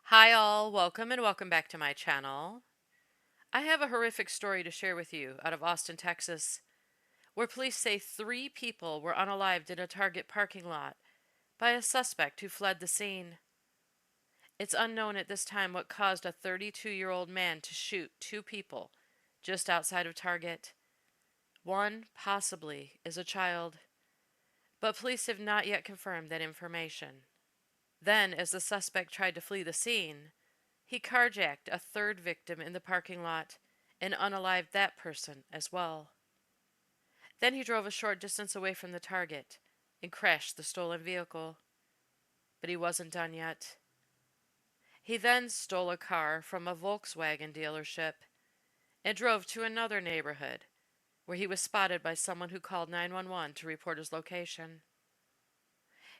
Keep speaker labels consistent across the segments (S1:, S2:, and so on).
S1: Hi all, welcome and welcome back to my channel. I have a horrific story to share with you out of Austin, Texas, where police say 3 people were unalived in a Target parking lot by a suspect who fled the scene. It's unknown at this time what caused a 32-year-old man to shoot 2 people just outside of Target. One, possibly, is a child, but police have not yet confirmed that information. Then, as the suspect tried to flee the scene, he carjacked a third victim in the parking lot and unalived that person as well. Then he drove a short distance away from the target and crashed the stolen vehicle. But he wasn't done yet. He then stole a car from a Volkswagen dealership and drove to another neighborhood where he was spotted by someone who called 911 to report his location.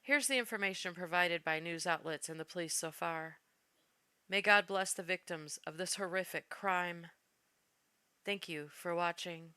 S1: Here's the information provided by news outlets and the police so far. May God bless the victims of this horrific crime. Thank you for watching.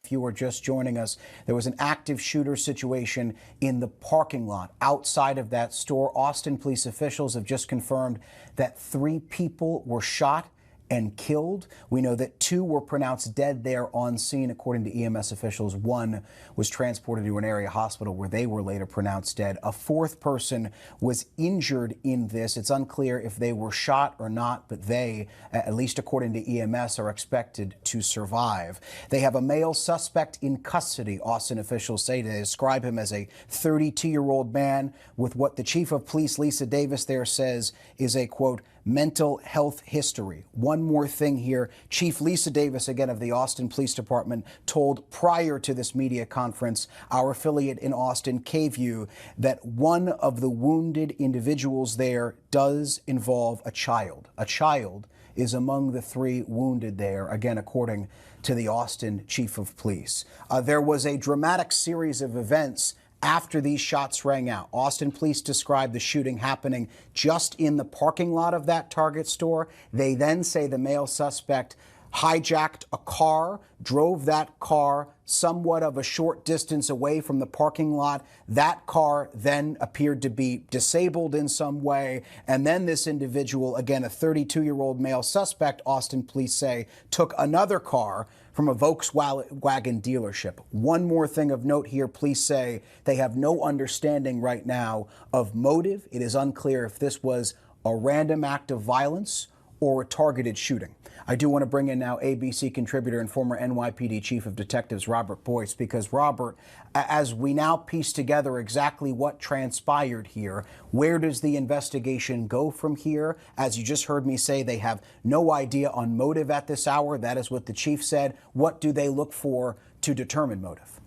S2: If you are just joining us, there was an active shooter situation in the parking lot outside of that store. Austin police officials have just confirmed that 3 people were shot and killed. We know that 2 were pronounced dead there on scene, according to EMS officials. 1 was transported to an area hospital where they were later pronounced dead. A 4th person was injured in this. It's unclear if they were shot or not, but they, at least according to EMS, are expected to survive. They have a male suspect in custody, Austin officials say. They describe him as a 32-year-old man with what the chief of police, Lisa Davis, there says is a, quote, mental health history. One more thing here. Chief Lisa Davis, again, of the Austin Police Department, told prior to this media conference, our affiliate in Austin, KVUE, that one of the wounded individuals there does involve a child. A child is among the 3 wounded there, again, according to the Austin Chief of Police. There was a dramatic series of events after these shots rang out. Austin police described the shooting happening just in the parking lot of that Target store. They then say the male suspect hijacked a car, drove that car somewhat of a short distance away from the parking lot. That car then appeared to be disabled in some way. And then this individual, again, a 32-year-old male suspect, Austin police say, took another car from a Volkswagen dealership. One more thing of note here, police say they have no understanding right now of motive. It is unclear if this was a random act of violence or a targeted shooting. I do want to bring in now ABC contributor and former NYPD Chief of Detectives Robert Boyce, because Robert, as we now piece together exactly what transpired here, where does the investigation go from here? As you just heard me say, they have no idea on motive at this hour. That is what the chief said. What do they look for to determine motive?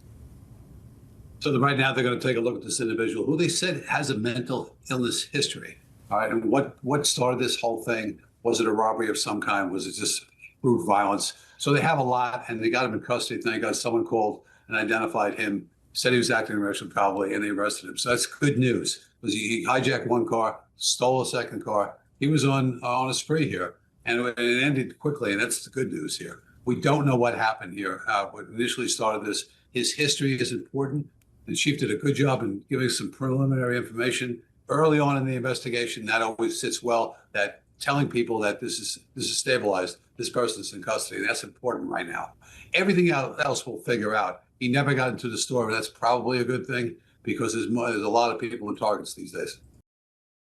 S3: So right now they're going to take a look at this individual who they said has a mental illness history. All right, and what started this whole thing? Was it a robbery of some kind? Was it just brute violence? So they have a lot, and they got him in custody. Thank God someone called and identified him, said he was acting irrationally probably, and they arrested him. So that's good news. Because he hijacked one car, stole a second car. He was on a spree here, and it ended quickly, and that's the good news here. We don't know what happened here. What initially started this, his history is important. The chief did a good job in giving some preliminary information early on in the investigation. That always sits well, that telling people that this is stabilized, this person's in custody. That's important right now. Everything else we'll figure out. He never got into the store, but that's probably a good thing, because there's a lot of people in targets these days.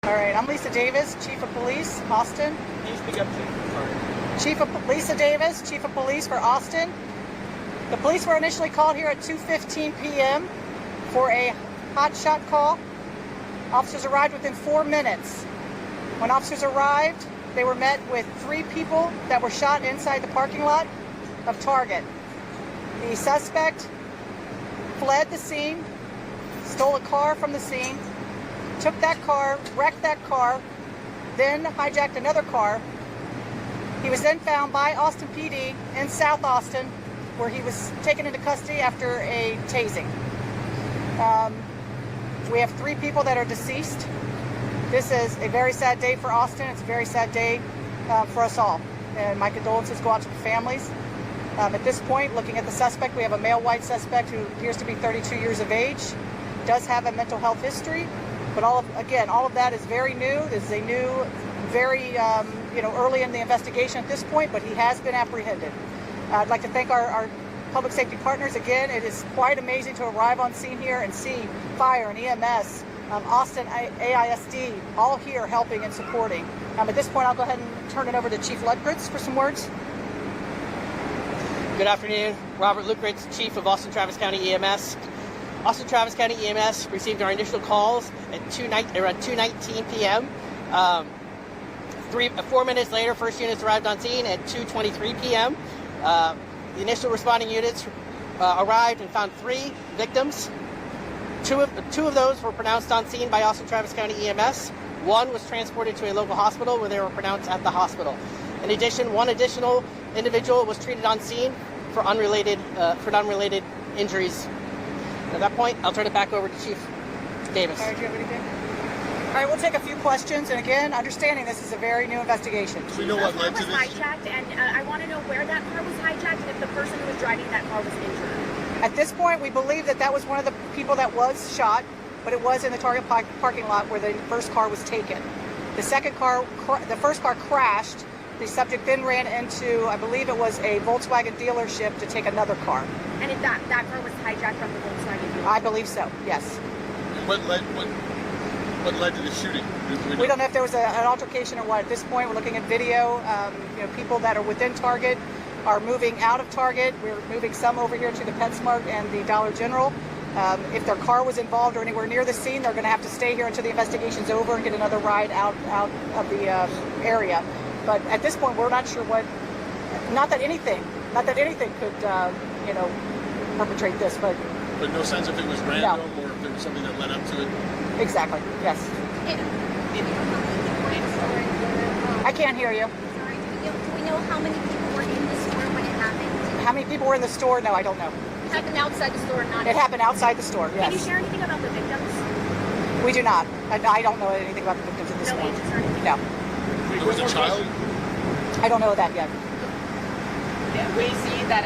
S4: All right, I'm Lisa Davis, Chief of Police, Austin.
S5: Can you speak up, Chief?
S4: Chief of Lisa Davis, Chief of Police for Austin. The police were initially called here at 2:15 p.m. for a hotshot call. Officers arrived within 4 minutes. When officers arrived, they were met with 3 people that were shot inside the parking lot of Target. The suspect fled the scene, stole a car from the scene, took that car, wrecked that car, then hijacked another car. He was then found by Austin PD in South Austin, where he was taken into custody after a tasing. We have 3 people that are deceased. This is a very sad day for Austin. It's a very sad day for us all. And my condolences go out to the families. At this point, looking at the suspect, we have a male white suspect who appears to be 32 years of age, does have a mental health history. But all of that is very new. This is a new, very early in the investigation at this point, but he has been apprehended. I'd like to thank our public safety partners again. It is quite amazing to arrive on scene here and see fire and EMS, Austin AISD, all here helping and supporting. At this point, I'll go ahead and turn it over to Chief Lutgritz for some words.
S5: Good afternoon. Robert Lutgritz, Chief of Austin Travis County EMS. Austin Travis County EMS received our initial calls at around 2:19 p.m. 4 minutes later, first units arrived on scene at 2:23 p.m. The initial responding units arrived and found 3 victims. Two of those were pronounced on scene by Austin Travis County EMS. One was transported to a local hospital where they were pronounced at the hospital. In addition, one additional individual was treated on scene for unrelated injuries. At that point, I'll turn it back over to Chief Davis.
S4: All right, do you have anything? All right, we'll take a few questions. And again, understanding this is a very new investigation.
S6: Do we know what led to
S7: was
S6: this?
S7: hijacked, and I want to know where that car was hijacked and if the person who was driving that car was injured.
S4: At this point, we believe that was one of the people that was shot, but it was in the Target parking lot where the first car was taken. The first car crashed. The subject then ran into, I believe it was a Volkswagen dealership to take another car.
S7: And if that car was hijacked from the Volkswagen dealership.
S4: I believe so, yes.
S6: What led to the shooting?
S4: We don't know if there was an altercation or what. At this point, we're looking at video. People that are within Target are moving out of Target. We're moving some over here to the PetSmart and the Dollar General. If their car was involved or anywhere near the scene, they're going to have to stay here until the investigation's over and get another ride out of the area. But at this point, we're not sure what. Not that anything could, perpetrate this, but.
S6: But no sense if it was random or if there was something that led up to it.
S4: Exactly. Yes. I can't hear you.
S7: Sorry, do we know how many people were in the store when it happened?
S4: How many people were in the store? No, I don't know.
S7: It happened outside the store, not.
S4: It happened outside the store. Yes.
S7: Can you share anything about the victims?
S4: We do not. I don't know anything about the victims at this
S7: No
S4: point.
S7: ages or anything?
S4: No.
S6: There was a child?
S4: I don't know that yet.
S8: Yeah, we see that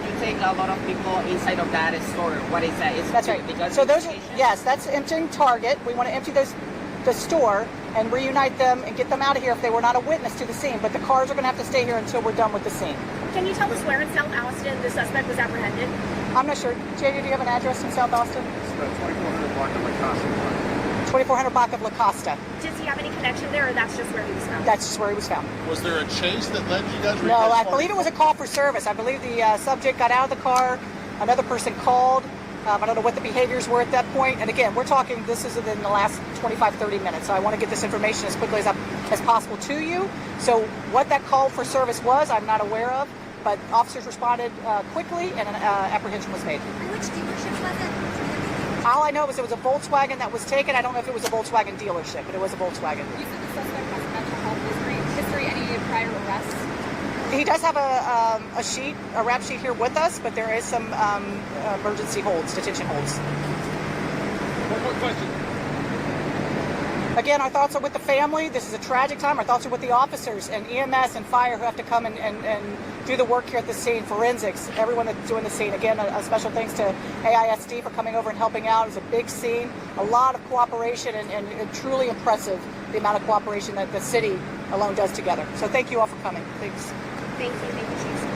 S8: you take a lot of people inside of that store. What is that? Is
S4: That's right.
S8: because
S4: So those,
S8: education?
S4: yes, that's emptying Target. We want to empty the store and reunite them and get them out of here if they were not a witness to the scene. But the cars are going to have to stay here until we're done with the scene.
S7: Can you tell us where in South Austin the suspect was apprehended?
S4: I'm not sure. JD, do you have an address in South Austin?
S5: It's the 2400 block of La Costa.
S4: 2400 block of La Costa.
S7: Does he have any connection there, or that's just where he was found?
S4: That's just where he was found.
S6: Was there a chase that led you guys?
S4: No, I believe it was a call for service. I believe the subject got out of the car. Another person called. I don't know what the behaviors were at that point. And again, we're talking, this is within the last 25, 30 minutes. So I want to get this information as quickly as possible to you. So what that call for service was, I'm not aware of. But officers responded quickly and an apprehension was made.
S7: And which dealership was it?
S4: All I know is it was a Volkswagen that was taken. I don't know if it was a Volkswagen dealership, but it was a Volkswagen.
S9: You said the suspect has mental health history, any prior arrests?
S4: He does have a rap sheet here with us, but there is some emergency holds, detention holds.
S6: One more question.
S4: Again, our thoughts are with the family. This is a tragic time. Our thoughts are with the officers and EMS and fire who have to come and do the work here at the scene, forensics, everyone that's doing the scene. Again, a special thanks to AISD for coming over and helping out. It's a big scene, a lot of cooperation, and truly impressive the amount of cooperation that the city alone does together. So thank you all for coming. Thanks.
S7: Thank you, Chief.